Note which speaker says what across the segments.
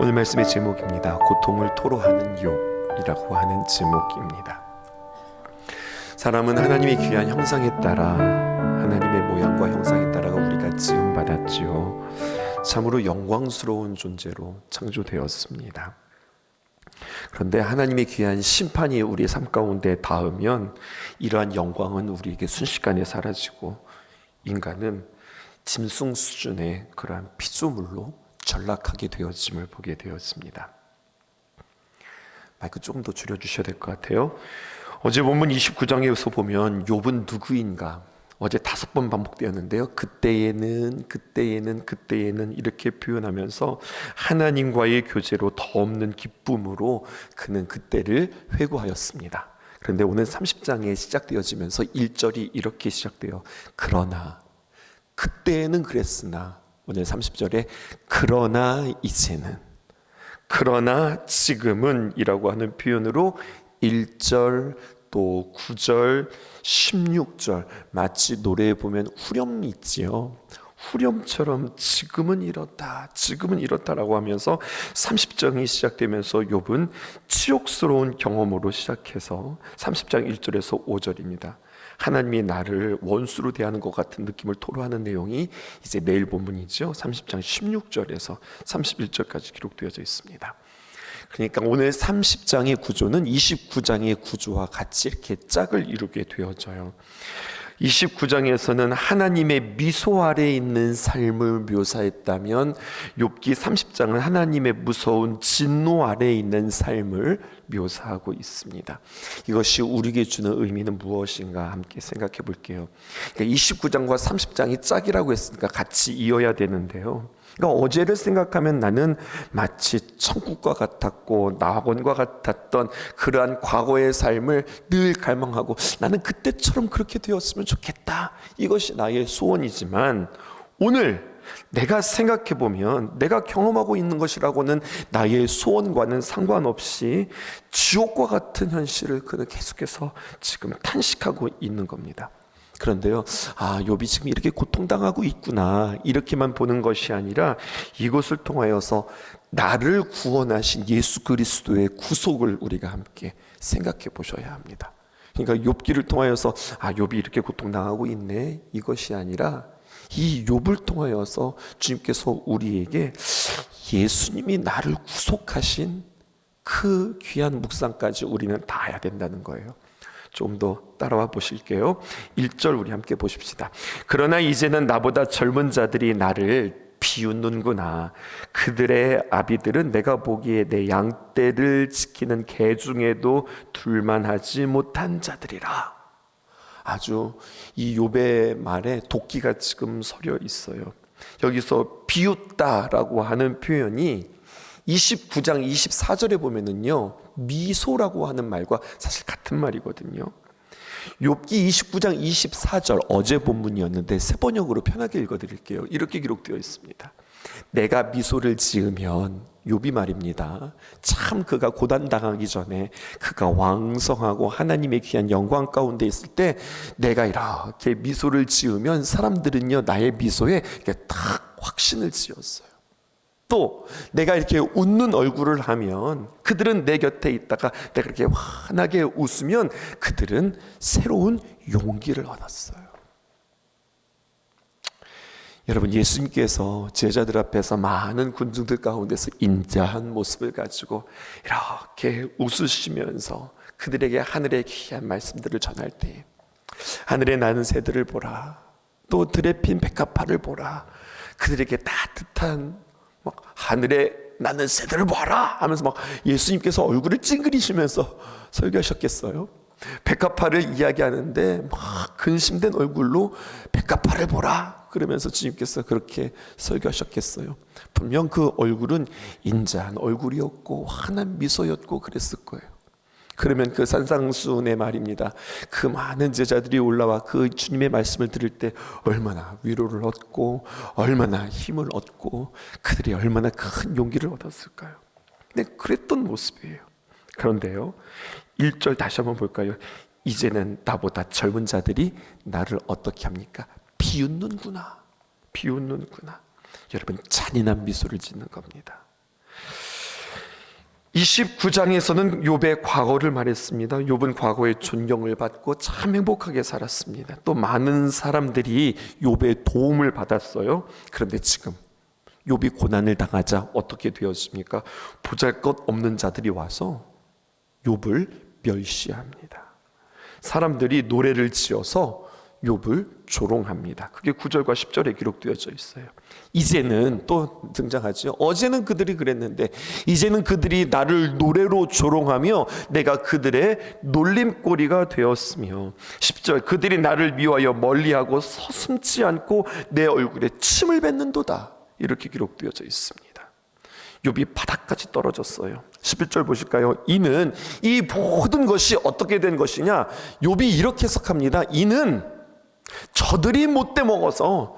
Speaker 1: 오늘 말씀의 제목입니다. 고통을 토로하는 욥이라고 하는 제목입니다. 사람은 하나님의 귀한 형상에 따라, 하나님의 모양과 형상에 따라가 우리가 지음받았지요. 참으로 영광스러운 존재로 창조되었습니다. 그런데 하나님의 귀한 심판이 우리의 삶 가운데 닿으면 이러한 영광은 우리에게 순식간에 사라지고 인간은 짐승 수준의 그러한 피조물로 전락하게 되어짐을 보게 되었습니다. 마이크 조금 더 줄여주셔야 될 것 같아요. 어제 본문 29장에서 보면 욥은 누구인가? 어제 5번 반복되었는데요. 그때에는 이렇게 표현하면서 하나님과의 교제로 더 없는 기쁨으로 그는 그때를 회고하였습니다. 그런데 오늘 30장에 시작되어지면서 1절이 이렇게 시작돼요. 그러나 그때는 그랬으나, 오늘 30절에 그러나 이제는, 그러나 지금은 이라고 하는 표현으로 1절 또 9절 16절 마치 노래에 보면 후렴이 있지요. 후렴처럼 지금은 이렇다라고 하면서 30장이 시작되면서 욥은 치욕스러운 경험으로 시작해서 30장 1절에서 5절입니다. 하나님이 나를 원수로 대하는 것 같은 느낌을 토로하는 내용이 이제 내일 본문이죠. 30장 16절에서 31절까지 기록되어져 있습니다. 그러니까 오늘 30장의 구조는 29장의 구조와 같이 이렇게 짝을 이루게 되어져요. 29장에서는 하나님의 미소 아래에 있는 삶을 묘사했다면 욥기 30장은 하나님의 무서운 진노 아래에 있는 삶을 묘사하고 있습니다. 이것이 우리에게 주는 의미는 무엇인가 함께 생각해 볼게요. 그러니까 29장과 30장이 짝이라고 했으니까 같이 이어야 되는데요. 그러니까 어제를 생각하면 나는 마치 천국과 같았고 낙원과 같았던 그러한 과거의 삶을 늘 갈망하고 나는 그때처럼 그렇게 되었으면 좋겠다. 이것이 나의 소원이지만 오늘 내가 생각해 보면 내가 경험하고 있는 것이라고는 나의 소원과는 상관없이 지옥과 같은 현실을 그는 계속해서 지금 탄식하고 있는 겁니다. 그런데요, 욥이 지금 이렇게 고통당하고 있구나 이렇게만 보는 것이 아니라 이것을 통하여서 나를 구원하신 예수 그리스도의 구속을 우리가 함께 생각해 보셔야 합니다. 그러니까 욥기를 통하여서 욥이 이렇게 고통당하고 있네 이것이 아니라 이 욥을 통하여서 주님께서 우리에게 예수님이 나를 구속하신 그 귀한 묵상까지 우리는 다 해야 된다는 거예요. 좀 더 따라와 보실게요. 1절 우리 함께 보십시다. 그러나 이제는 나보다 젊은 자들이 나를 비웃는구나. 그들의 아비들은 내가 보기에 내 양떼를 지키는 개 중에도 둘만하지 못한 자들이라. 아주 이 욥의 말에 도끼가 지금 서려 있어요. 여기서 비웃다라고 하는 표현이 29장 24절에 보면은요 미소라고 하는 말과 사실 같은 말이거든요. 욥기 29장 24절 어제 본문이었는데 세 번역으로 편하게 읽어드릴게요. 이렇게 기록되어 있습니다. 내가 미소를 지으면, 욥이 말입니다, 참 그가 고난당하기 전에 그가 왕성하고 하나님의 귀한 영광 가운데 있을 때 내가 이렇게 미소를 지으면 사람들은요 나의 미소에 이렇게 딱 확신을 지었어요. 또 내가 이렇게 웃는 얼굴을 하면 그들은 내 곁에 있다가 내가 이렇게 환하게 웃으면 그들은 새로운 용기를 얻었어요. 여러분, 예수님께서 제자들 앞에서 많은 군중들 가운데서 인자한 모습을 가지고 이렇게 웃으시면서 그들에게 하늘의 귀한 말씀들을 전할 때 하늘에 나는 새들을 보라, 또 들에 핀 백합화를 보라, 그들에게 따뜻한 하늘에 나는 새들을 보아라 하면서 막 예수님께서 얼굴을 찡그리시면서 설교하셨겠어요? 백합화를 이야기하는데 막 근심된 얼굴로 백합화를 보라 그러면서 주님께서 그렇게 설교하셨겠어요? 분명 그 얼굴은 인자한 얼굴이었고 환한 미소였고 그랬을 거예요. 그러면 그 산상수훈의 말입니다. 그 많은 제자들이 올라와 그 주님의 말씀을 들을 때 얼마나 위로를 얻고 얼마나 힘을 얻고 그들이 얼마나 큰 용기를 얻었을까요? 근데 그랬던 모습이에요. 그런데요 1절 다시 한번 볼까요? 이제는 나보다 젊은 자들이 나를 어떻게 합니까? 비웃는구나. 여러분, 잔인한 미소를 짓는 겁니다. 29장에서는 욥의 과거를 말했습니다. 욥은 과거에 존경을 받고 참 행복하게 살았습니다. 또 많은 사람들이 욥의 도움을 받았어요. 그런데 지금 욥이 고난을 당하자 어떻게 되었습니까? 보잘것없는 자들이 와서 욥을 멸시합니다. 사람들이 노래를 지어서 욥을 조롱합니다. 그게 9절과 10절에 기록되어져 있어요. 이제는 또 등장하죠. 어제는 그들이 그랬는데 이제는 그들이 나를 노래로 조롱하며 내가 그들의 놀림거리가 되었으며, 10절, 그들이 나를 미워하여 멀리하고 서슴지 않고 내 얼굴에 침을 뱉는도다. 이렇게 기록되어져 있습니다. 욥이 바닥까지 떨어졌어요. 11절 보실까요? 이는, 이 모든 것이 어떻게 된 것이냐, 욥이 이렇게 해석합니다. 이는 저들이 못돼 먹어서,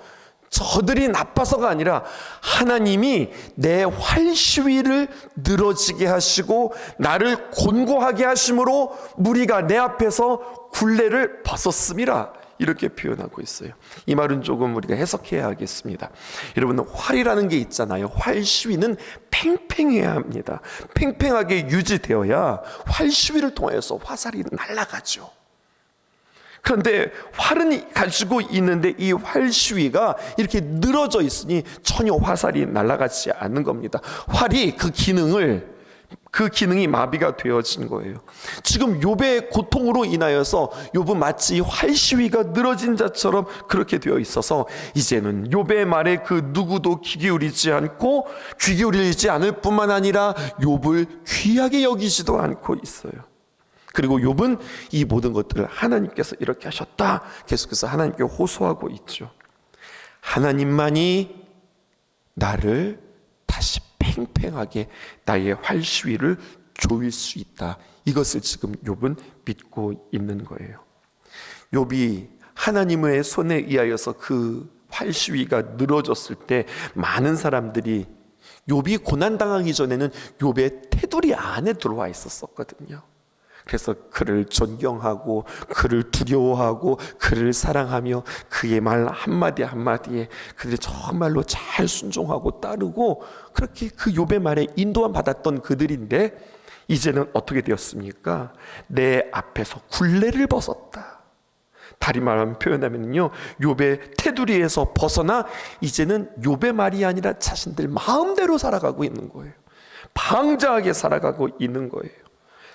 Speaker 1: 저들이 나빠서가 아니라 하나님이 내 활시위를 늘어지게 하시고 나를 곤고하게 하심으로 무리가 내 앞에서 굴레를 벗었음이라, 이렇게 표현하고 있어요. 이 말은 조금 우리가 해석해야 하겠습니다. 여러분, 활이라는 게 있잖아요. 활시위는 팽팽해야 합니다. 팽팽하게 유지되어야 활시위를 통해서 화살이 날아가죠. 그런데 활은 가지고 있는데 이 활시위가 이렇게 늘어져 있으니 전혀 화살이 날아가지 않는 겁니다. 활이 그 기능이 마비가 되어진 거예요. 지금 욥의 고통으로 인하여서 욥은 마치 활시위가 늘어진 자처럼 그렇게 되어 있어서 이제는 욥의 말에 그 누구도 귀 기울이지 않을 뿐만 아니라 욥을 귀하게 여기지도 않고 있어요. 그리고 욥은 이 모든 것들을 하나님께서 이렇게 하셨다 계속해서 하나님께 호소하고 있죠. 하나님만이 나를 다시 팽팽하게 나의 활시위를 조일 수 있다. 이것을 지금 욥은 믿고 있는 거예요. 욥이 하나님의 손에 의하여서 그 활시위가 늘어졌을 때 많은 사람들이 욥이 고난당하기 전에는 욥의 테두리 안에 들어와 있었거든요. 그래서 그를 존경하고 그를 두려워하고 그를 사랑하며 그의 말 한마디 한마디에 그들이 정말로 잘 순종하고 따르고 그렇게 그 욥의 말에 인도함 받았던 그들인데, 이제는 어떻게 되었습니까? 내 앞에서 굴레를 벗었다. 다리 말하면 표현하면요, 욥의 테두리에서 벗어나 이제는 욥의 말이 아니라 자신들 마음대로 살아가고 있는 거예요. 방자하게 살아가고 있는 거예요.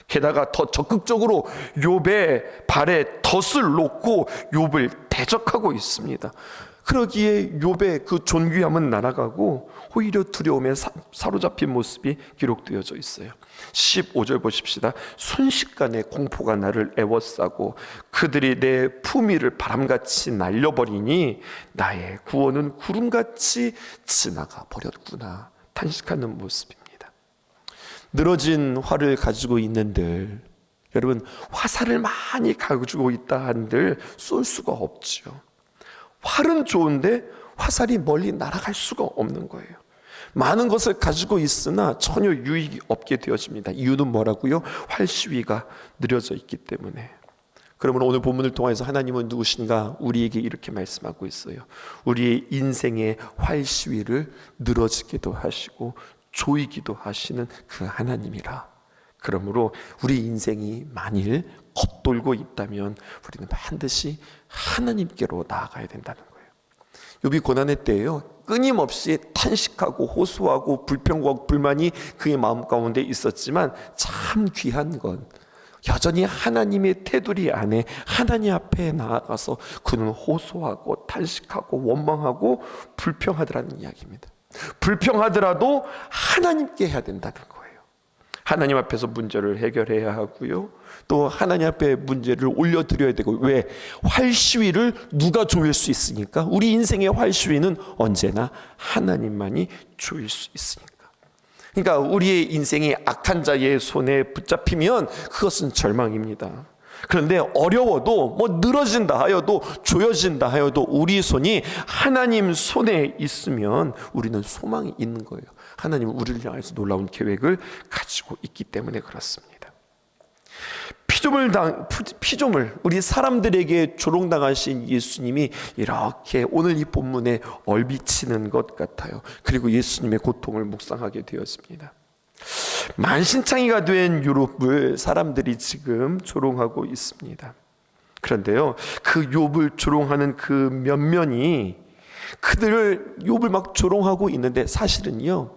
Speaker 1: 게다가 더 적극적으로 욥의 발에 덫을 놓고 욥을 대적하고 있습니다. 그러기에 욥의 그 존귀함은 날아가고 오히려 두려움에 사로잡힌 모습이 기록되어져 있어요. 15절 보십시다. 순식간에 공포가 나를 애워싸고 그들이 내 품위를 바람같이 날려버리니 나의 구원은 구름같이 지나가 버렸구나. 탄식하는 모습입니다. 늘어진 활을 가지고 있는들, 여러분, 화살을 많이 가지고 있다 한들 쏠 수가 없죠. 활은 좋은데 화살이 멀리 날아갈 수가 없는 거예요. 많은 것을 가지고 있으나 전혀 유익이 없게 되어집니다. 이유는 뭐라고요? 활시위가 느려져 있기 때문에. 그러면 오늘 본문을 통해서 하나님은 누구신가? 우리에게 이렇게 말씀하고 있어요. 우리의 인생의 활시위를 늘어지게도 하시고 조이기도 하시는 그 하나님이라. 그러므로 우리 인생이 만일 겉돌고 있다면 우리는 반드시 하나님께로 나아가야 된다는 거예요. 욥이 고난의 때에요, 끊임없이 탄식하고 호소하고 불평과 불만이 그의 마음 가운데 있었지만 참 귀한 건 여전히 하나님의 테두리 안에 하나님 앞에 나아가서 그는 호소하고 탄식하고 원망하고 불평하더라는 이야기입니다. 불평하더라도 하나님께 해야 된다는 거예요. 하나님 앞에서 문제를 해결해야 하고요, 또 하나님 앞에 문제를 올려드려야 되고. 왜? 활시위를 누가 조일 수 있으니까? 우리 인생의 활시위는 언제나 하나님만이 조일 수 있으니까. 그러니까 우리의 인생이 악한 자의 손에 붙잡히면 그것은 절망입니다. 그런데 어려워도 늘어진다 하여도 조여진다 하여도 우리 손이 하나님 손에 있으면 우리는 소망이 있는 거예요. 하나님은 우리를 향해서 놀라운 계획을 가지고 있기 때문에 그렇습니다. 피조물 우리 사람들에게 조롱당하신 예수님이 이렇게 오늘 이 본문에 얼비치는 것 같아요. 그리고 예수님의 고통을 묵상하게 되었습니다. 만신창이가 된 욥을 사람들이 지금 조롱하고 있습니다. 그런데요, 그 욥을 조롱하는 그 면면이 그들을 욥을 막 조롱하고 있는데 사실은요,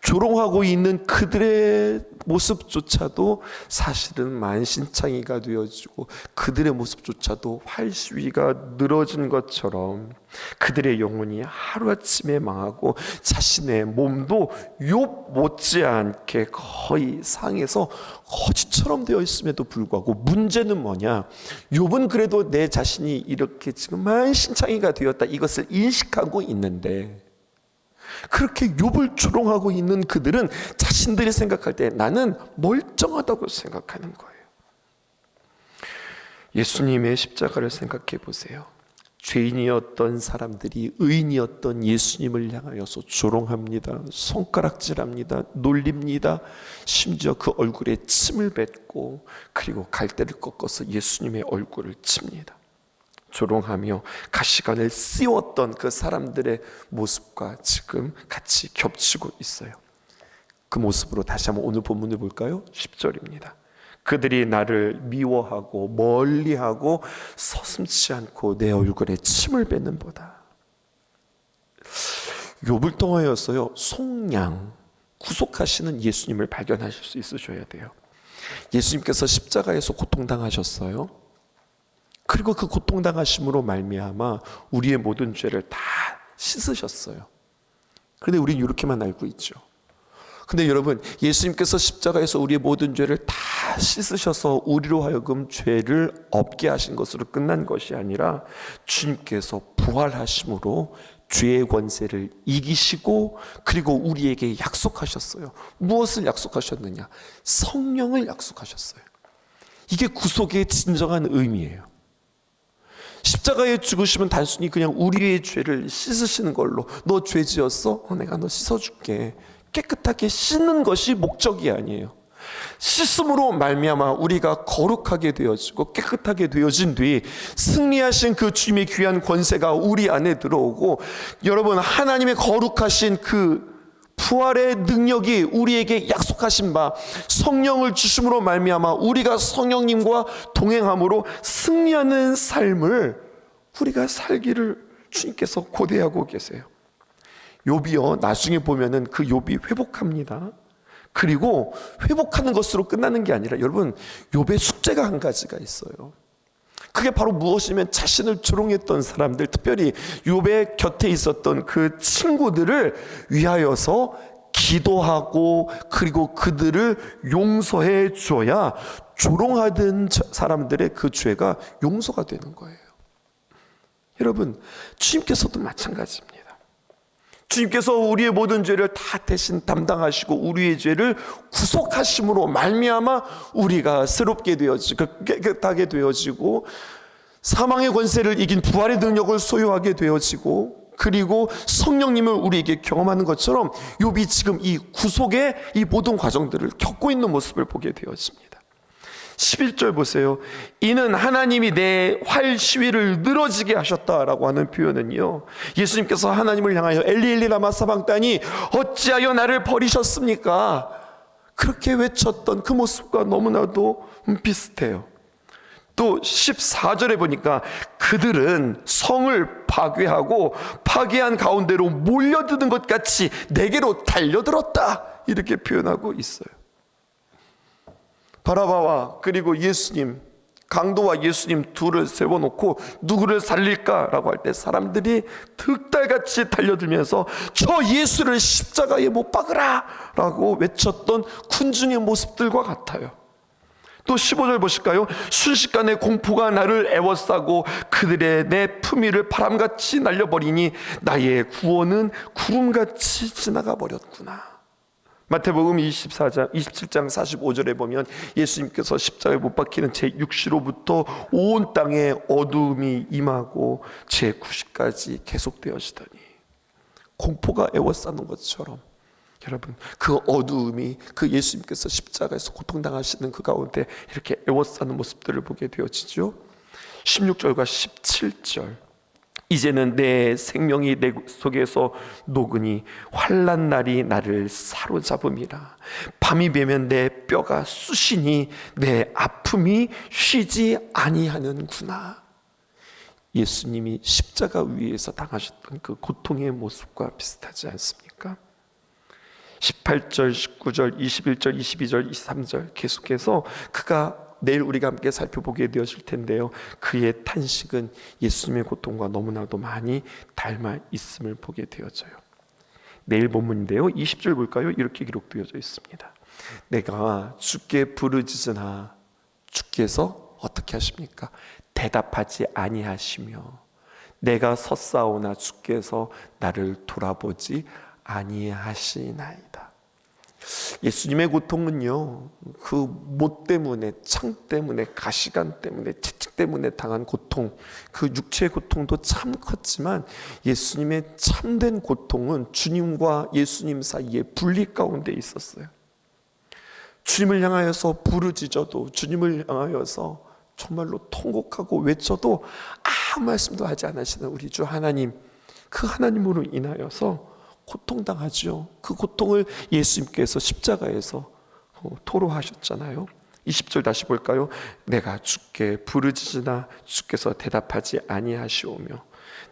Speaker 1: 조롱하고 있는 그들의 모습조차도 사실은 만신창이가 되어지고 그들의 모습조차도 활시위가 늘어진 것처럼 그들의 영혼이 하루아침에 망하고 자신의 몸도 욥 못지않게 거의 상해서 거지처럼 되어 있음에도 불구하고 문제는 뭐냐, 욥은 그래도 내 자신이 이렇게 지금 만신창이가 되었다 이것을 인식하고 있는데, 그렇게 욥을 조롱하고 있는 그들은 자신들이 생각할 때 나는 멀쩡하다고 생각하는 거예요. 예수님의 십자가를 생각해 보세요. 죄인이었던 사람들이 의인이었던 예수님을 향하여서 조롱합니다. 손가락질합니다. 놀립니다. 심지어 그 얼굴에 침을 뱉고 그리고 갈대를 꺾어서 예수님의 얼굴을 칩니다. 조롱하며 가시관을 씌웠던 그 사람들의 모습과 지금 같이 겹치고 있어요. 그 모습으로 다시 한번 오늘 본문을 볼까요? 10절입니다. 그들이 나를 미워하고 멀리하고 서슴지 않고 내 얼굴에 침을 뱉는 보다. 욥을 통하여서요, 속량 구속하시는 예수님을 발견하실 수 있으셔야 돼요. 예수님께서 십자가에서 고통당하셨어요. 그리고 그 고통당하심으로 말미암아 우리의 모든 죄를 다 씻으셨어요. 그런데 우리는 이렇게만 알고 있죠. 근데 여러분, 예수님께서 십자가에서 우리의 모든 죄를 다 씻으셔서 우리로 하여금 죄를 없게 하신 것으로 끝난 것이 아니라 주님께서 부활하심으로 죄의 권세를 이기시고 그리고 우리에게 약속하셨어요. 무엇을 약속하셨느냐? 성령을 약속하셨어요. 이게 구속의 진정한 의미예요. 십자가에 죽으시면 단순히 그냥 우리의 죄를 씻으시는 걸로, 너 죄 지었어? 내가 너 씻어줄게, 깨끗하게 씻는 것이 목적이 아니에요. 씻음으로 말미암아 우리가 거룩하게 되어지고 깨끗하게 되어진 뒤 승리하신 그 주님의 귀한 권세가 우리 안에 들어오고, 여러분, 하나님의 거룩하신 그 부활의 능력이 우리에게 약속하신 바 성령을 주심으로 말미암아 우리가 성령님과 동행함으로 승리하는 삶을 우리가 살기를 주님께서 고대하고 계세요. 욥이요, 나중에 보면은 그 욥이 회복합니다. 그리고 회복하는 것으로 끝나는 게 아니라, 여러분, 욥의 숙제가 한 가지가 있어요. 그게 바로 무엇이면 자신을 조롱했던 사람들, 특별히 욥의 곁에 있었던 그 친구들을 위하여서 기도하고 그리고 그들을 용서해 줘야 조롱하던 사람들의 그 죄가 용서가 되는 거예요. 여러분, 주님께서도 마찬가지입니다. 주님께서 우리의 모든 죄를 다 대신 담당하시고 우리의 죄를 구속하심으로 말미암아 우리가 새롭게 되어지고 깨끗하게 되어지고 사망의 권세를 이긴 부활의 능력을 소유하게 되어지고 그리고 성령님을 우리에게 경험하는 것처럼 욥이 지금 이 구속의 이 모든 과정들을 겪고 있는 모습을 보게 되어집니다. 11절 보세요. 이는 하나님이 내 활 시위를 늘어지게 하셨다라고 하는 표현은요, 예수님께서 하나님을 향하여 엘리 엘리 라마 사방다니 어찌하여 나를 버리셨습니까? 그렇게 외쳤던 그 모습과 너무나도 비슷해요. 또 14절에 보니까 그들은 성을 파괴하고 파괴한 가운데로 몰려드는 것 같이 내게로 달려들었다, 이렇게 표현하고 있어요. 바라바와 그리고 예수님, 강도와 예수님 둘을 세워놓고 누구를 살릴까라고 할 때 사람들이 득달같이 달려들면서 저 예수를 십자가에 못 박으라 라고 외쳤던 군중의 모습들과 같아요. 또 15절 보실까요? 순식간에 공포가 나를 애워싸고 그들의 내 품위를 바람같이 날려버리니 나의 구원은 구름같이 지나가 버렸구나. 마태복음 27장 45절에 보면 예수님께서 십자가에 못 박히는 제6시로부터 온 땅에 어두움이 임하고 제9시까지 계속되어지더니, 공포가 애워싸는 것처럼 여러분, 그 어두움이 그 예수님께서 십자가에서 고통당하시는 그 가운데 이렇게 애워싸는 모습들을 보게 되어지죠. 16절과 17절 이제는 내 생명이 내 속에서 녹으니 환난 날이 나를 사로잡음이라. 밤이 되면 내 뼈가 쑤시니 내 아픔이 쉬지 아니하는구나. 예수님이 십자가 위에서 당하셨던 그 고통의 모습과 비슷하지 않습니까? 18절, 19절, 21절, 22절, 23절 계속해서 그가 내일 우리가 함께 살펴보게 되어질 텐데요, 그의 탄식은 예수님의 고통과 너무나도 많이 닮아 있음을 보게 되어져요. 내일 본문인데요, 20절 볼까요? 이렇게 기록되어져 있습니다. 내가 주께 부르짖으나 주께서 어떻게 하십니까? 대답하지 아니하시며 내가 섰사오나 주께서 나를 돌아보지 아니하시나이다. 예수님의 고통은요, 그 못 때문에, 창 때문에, 가시관 때문에, 채찍 때문에 당한 고통, 그 육체의 고통도 참 컸지만 예수님의 참된 고통은 주님과 예수님 사이에 분리 가운데 있었어요. 주님을 향하여서 부르짖어도, 주님을 향하여서 정말로 통곡하고 외쳐도 아무 말씀도 하지 않으시는 우리 주 하나님, 그 하나님으로 인하여서 고통당하죠. 그 고통을 예수님께서 십자가에서 토로하셨잖아요. 20절 다시 볼까요? 내가 주께 부르짖으나 주께서 대답하지 아니하시오며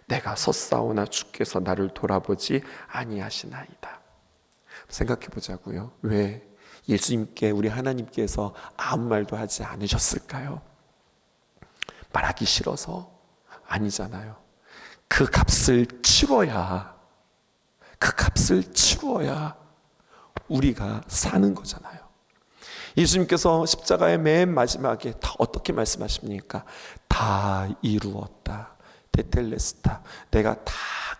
Speaker 1: 내가 섰사오나 주께서 나를 돌아보지 아니하시나이다. 생각해 보자고요. 왜 예수님께, 우리 하나님께서 아무 말도 하지 않으셨을까요? 말하기 싫어서? 아니잖아요. 그 값을 치러야, 우리가 사는 거잖아요. 예수님께서 십자가의 맨 마지막에 다 어떻게 말씀하십니까? 다 이루었다. 테텔레스타. 내가 다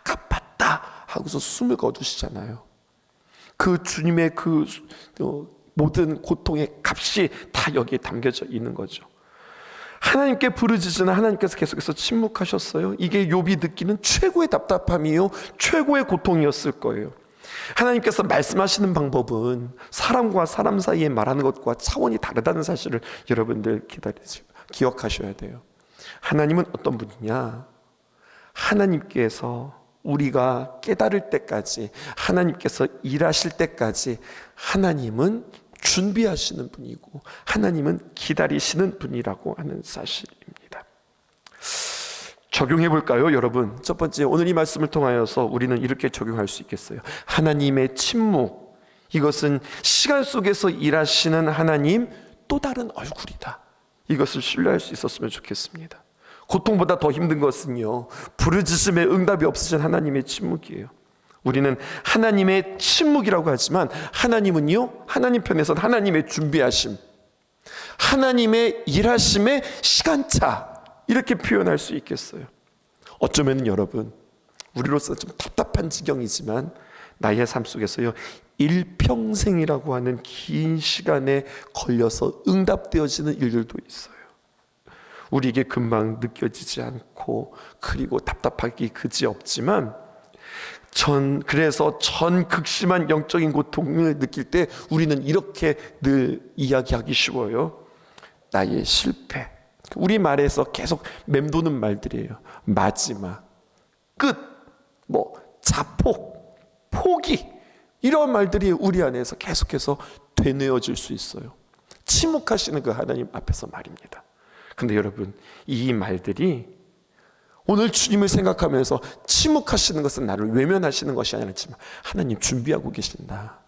Speaker 1: 갚았다 하고서 숨을 거두시잖아요. 그 주님의 그 모든 고통의 값이 다 여기에 담겨져 있는 거죠. 하나님께 부르짖으나 하나님께서 계속해서 침묵하셨어요. 이게 욥이 느끼는 최고의 답답함이요, 최고의 고통이었을 거예요. 하나님께서 말씀하시는 방법은 사람과 사람 사이에 말하는 것과 차원이 다르다는 사실을 여러분들 기억하셔야 돼요. 하나님은 어떤 분이냐? 하나님께서 우리가 깨달을 때까지, 하나님께서 일하실 때까지 하나님은 준비하시는 분이고 하나님은 기다리시는 분이라고 하는 사실입니다. 적용해 볼까요, 여러분? 첫 번째, 오늘 이 말씀을 통하여서 우리는 이렇게 적용할 수 있겠어요. 하나님의 침묵, 이것은 시간 속에서 일하시는 하나님 또 다른 얼굴이다. 이것을 신뢰할 수 있었으면 좋겠습니다. 고통보다 더 힘든 것은요, 부르짖음에 응답이 없으신 하나님의 침묵이에요. 우리는 하나님의 침묵이라고 하지만 하나님은요, 하나님 편에서는 하나님의 준비하심, 하나님의 일하심의 시간차, 이렇게 표현할 수 있겠어요. 어쩌면 여러분, 우리로서 좀 답답한 지경이지만 나의 삶 속에서요, 일평생이라고 하는 긴 시간에 걸려서 응답되어지는 일들도 있어요. 우리에게 금방 느껴지지 않고, 그리고 답답하기 그지없지만 그래서 전 극심한 영적인 고통을 느낄 때 우리는 이렇게 늘 이야기하기 쉬워요. 나의 실패. 우리 말에서 계속 맴도는 말들이에요. 마지막, 끝, 자폭, 포기, 이런 말들이 우리 안에서 계속해서 되뇌어질 수 있어요. 침묵하시는 그 하나님 앞에서 말입니다. 근데 여러분, 이 말들이 오늘 주님을 생각하면서 침묵하시는 것은 나를 외면하시는 것이 아니지만 하나님 준비하고 계신다,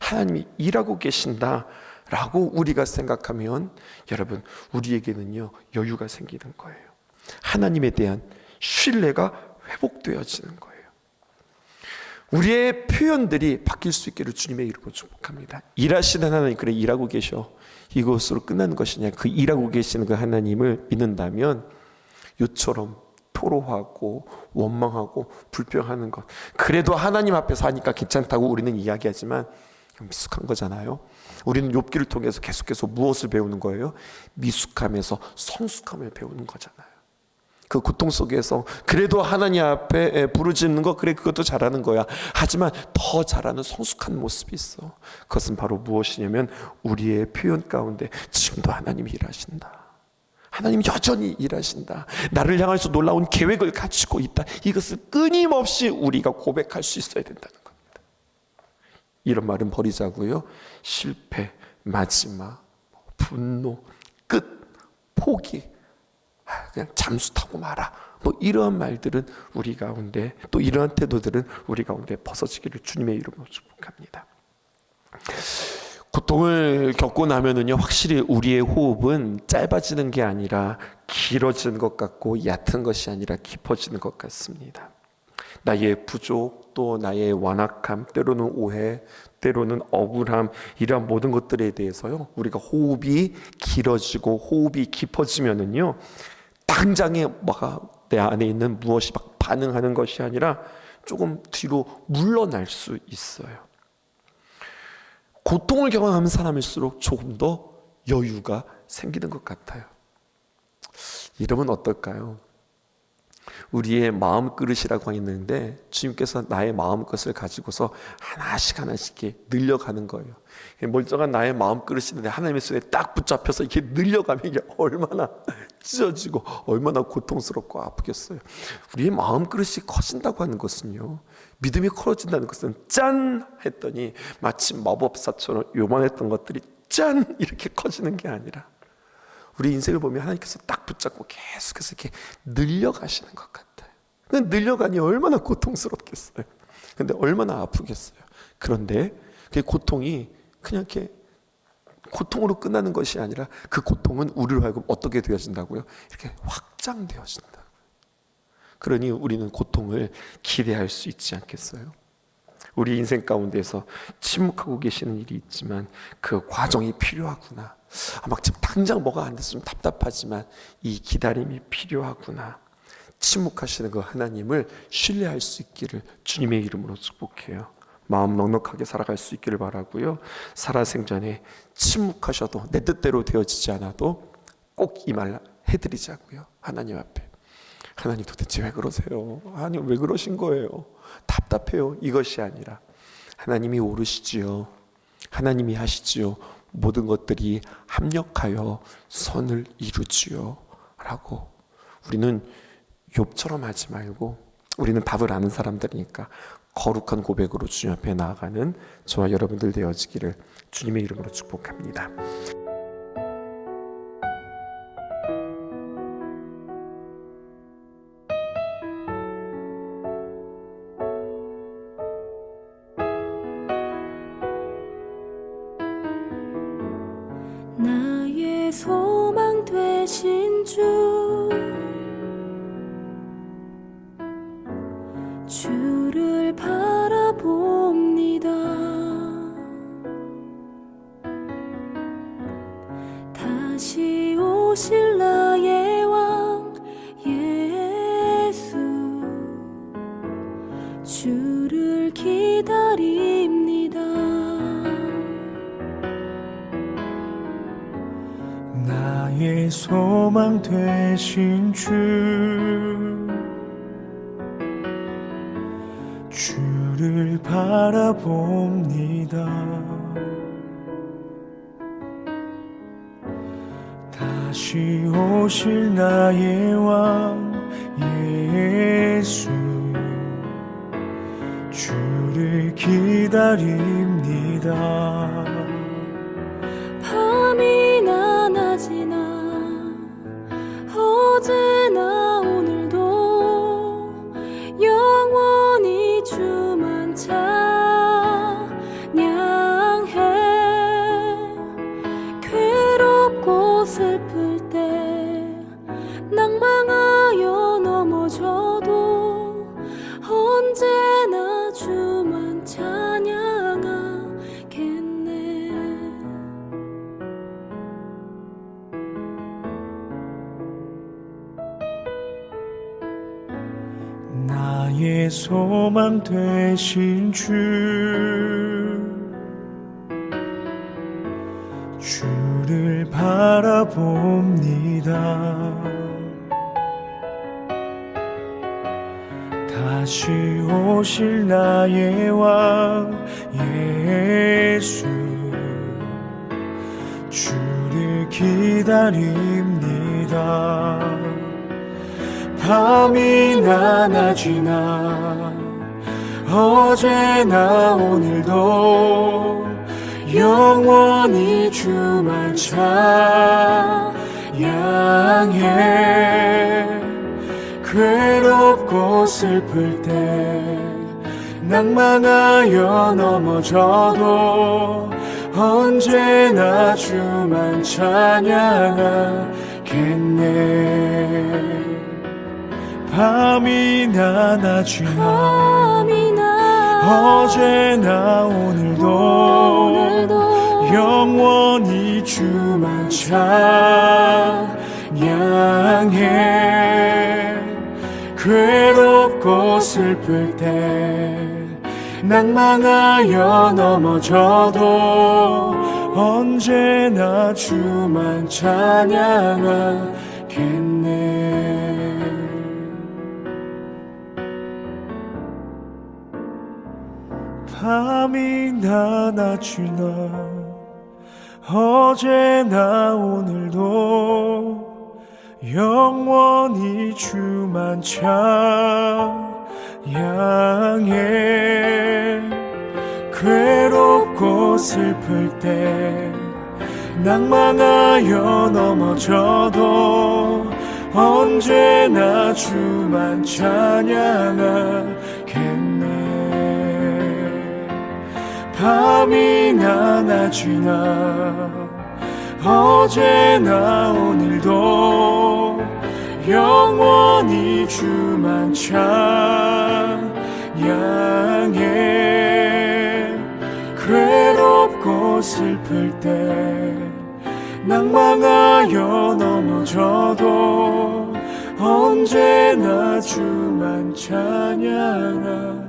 Speaker 1: 하나님이 일하고 계신다 라고 우리가 생각하면 여러분, 우리에게는요 여유가 생기는 거예요. 하나님에 대한 신뢰가 회복되어지는 거예요. 우리의 표현들이 바뀔 수 있기를 주님의 이름으로 축복합니다. 일하시는 하나님, 그래 일하고 계셔, 이것으로 끝나는 것이냐? 그 일하고 계시는 그 하나님을 믿는다면 요처럼 토로하고 원망하고 불평하는 것, 그래도 하나님 앞에서 하니까 괜찮다고 우리는 이야기하지만 미숙한 거잖아요. 우리는 욥기를 통해서 계속해서 무엇을 배우는 거예요? 미숙함에서 성숙함을 배우는 거잖아요. 그 고통 속에서 그래도 하나님 앞에 부르짖는 거, 그래 그것도 잘하는 거야. 하지만 더 잘하는 성숙한 모습이 있어. 그것은 바로 무엇이냐면 우리의 표현 가운데 지금도 하나님이 일하신다, 하나님 여전히 일하신다. 나를 향해서 놀라운 계획을 가지고 있다. 이것을 끊임없이 우리가 고백할 수 있어야 된다는 겁니다. 이런 말은 버리자고요. 실패, 마지막, 분노, 끝, 포기, 그냥 잠수 타고 마라. 이러한 말들은 우리 가운데, 또 이러한 태도들은 우리 가운데 벗어지기를 주님의 이름으로 축복합니다. 고통을 겪고 나면은요, 확실히 우리의 호흡은 짧아지는 게 아니라 길어지는 것 같고, 얕은 것이 아니라 깊어지는 것 같습니다. 나의 부족, 또 나의 완악함, 때로는 오해, 때로는 억울함, 이러한 모든 것들에 대해서요, 우리가 호흡이 길어지고 호흡이 깊어지면은요, 당장에 내 안에 있는 무엇이 반응하는 것이 아니라 조금 뒤로 물러날 수 있어요. 고통을 경험하는 사람일수록 조금 더 여유가 생기는 것 같아요. 이러면 어떨까요? 우리의 마음 그릇이라고 있는데 주님께서 나의 마음 그릇을 가지고서 하나씩 이렇게 늘려가는 거예요. 멀쩡한 나의 마음 그릇인데 하나님의 손에 딱 붙잡혀서 이렇게 늘려가면 이게 얼마나 찢어지고 얼마나 고통스럽고 아프겠어요. 우리의 마음 그릇이 커진다고 하는 것은요, 믿음이 커진다는 것은 짠 했더니 마치 마법사처럼 요만했던 것들이 짠 이렇게 커지는 게 아니라 우리 인생을 보면 하나님께서 딱 붙잡고 계속해서 이렇게 늘려가시는 것 같아요. 늘려가니 얼마나 고통스럽겠어요. 근데 얼마나 아프겠어요. 그런데 그 고통이 그냥 이렇게 고통으로 끝나는 것이 아니라 그 고통은 우리로 하여금 어떻게 되어진다고요? 이렇게 확장되어진다. 그러니 우리는 고통을 기대할 수 있지 않겠어요? 우리 인생 가운데서 침묵하고 계시는 일이 있지만 그 과정이 필요하구나. 막 지금 당장 뭐가 안 돼서 좀 답답하지만 이 기다림이 필요하구나. 침묵하시는 그 하나님을 신뢰할 수 있기를 주님의 이름으로 축복해요. 마음 넉넉하게 살아갈 수 있기를 바라고요. 살아생전에 침묵하셔도 내 뜻대로 되어지지 않아도 꼭 이 말 해드리자고요. 하나님 앞에. 하나님 도대체 왜 그러세요? 아니 왜 그러신 거예요? 답답해요. 이것이 아니라 하나님이 오르시지요. 하나님이 하시지요. 모든 것들이 합력하여 선을 이루지요. 라고 우리는 욥처럼 하지 말고 우리는 답을 아는 사람들이니까 거룩한 고백으로 주님 앞에 나아가는 저와 여러분들 되어지기를 주님의 이름으로 축복합니다.
Speaker 2: 나의 소망 되신 주를 바라봅니다. 다시 오실 나의 왕 예수, 주를 기다립니다.
Speaker 3: 나의 소망 되신 주를 바라봅니다. 다시 오실 나의 왕 예수, 주를 기다립니다.
Speaker 2: 밤이나 낮이나 어제나 오늘도 영원히 주만 찬양해. 괴롭고 슬플 때 낭망하여 넘어져도 언제나 주만 찬양하겠네.
Speaker 3: 나의 소망 되신 주를 바라봅니다. 다시 오실 나의 왕 예수, 주를 기다립니다. 찬양합니다. 밤이나 낮이나 어제나 오늘도 영원히 주만 찬양해. 괴롭고 슬플 때 낭만하여 넘어져도 언제나 주만 찬양하겠네. 밤이나 낮이나 어제나 오늘도 영원히 주만 찬양해. 괴롭고 슬플 때 낭만하여 넘어져도 언제나 주만 찬양하겠네. 밤이나 낮이나 어제나 오늘도 영원히 주만 찬양해. 괴롭고 슬플 때 낭만하여 넘어져도 언제나 주만 찬양하겠네. 밤이나 낮이나 어제나 오늘도 영원히 주만 찬양해. 괴롭고 슬플 때 낭만하여 넘어져도 언제나 주만 찬양하겠네.